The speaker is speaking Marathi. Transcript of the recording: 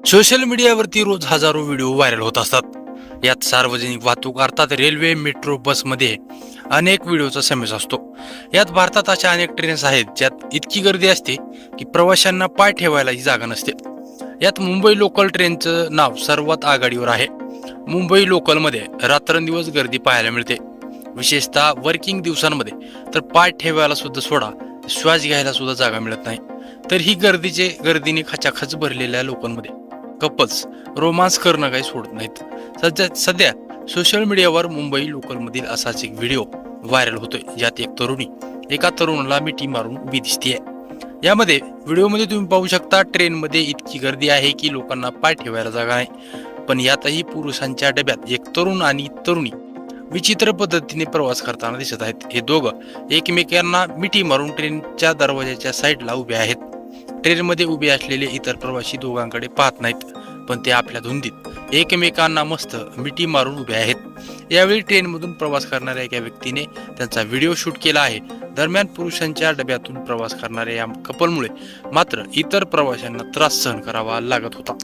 सोशल मीडियावरती रोज हजारो व्हिडिओ व्हायरल होत असतात। यात सार्वजनिक वाहतूक अर्थात रेल्वे, मेट्रो, बसमध्ये अनेक व्हिडिओचा समावेश असतो। यात भारतात अशा अनेक ट्रेन्स आहेत ज्यात इतकी गर्दी असते की प्रवाशांना पाय ठेवायलाही जागा नसते। यात मुंबई लोकल ट्रेनचं नाव सर्वात आघाडीवर आहे। मुंबई लोकलमध्ये रात्रंदिवस गर्दी पाहायला मिळते, विशेषतः वर्किंग दिवसांमध्ये तर पाय ठेवायला सुद्धा सोडा, श्वास घ्यायला सुद्धा जागा मिळत नाही। तर ही गर्दीने खचाखच भरलेल्या लोकांमध्ये कपल्स रोमांस करणं काही सोडत नाहीत। सध्या सोशल मीडियावर मुंबई लोकलमधील असाच एक व्हिडिओ व्हायरल होतोय, ज्यात एक तरुणी एका तरुणाला मिठी मारून उभी दिसतीये। यामध्ये व्हिडिओमध्ये तुम्ही पाहू शकता, ट्रेनमध्ये इतकी गर्दी आहे की लोकांना पाय ठेवायला जागा नाही। पण यातही पुरुषांच्या डब्यात एक तरुण आणि तरुणी विचित्र पद्धतीने प्रवास करताना दिसत आहेत। हे दोघं एकमेकांना मिठी मारून ट्रेनच्या दरवाजाच्या साईडला उभे आहेत। ट्रेनमध्ये उभे असलेले इतर प्रवासी दोघांकडे पाहत नाहीत, पण ते आपल्या धुंदीत एकमेकांना मस्त मिठी मारून उभे आहेत। यावेळी ट्रेनमधून प्रवास करणाऱ्या एका व्यक्तीने त्यांचा व्हिडिओ शूट केला आहे। दरम्यान पुरुषांच्या डब्यातून प्रवास करणाऱ्या या कपलमुळे मात्र इतर प्रवाशांना त्रास सहन करावा लागत होता।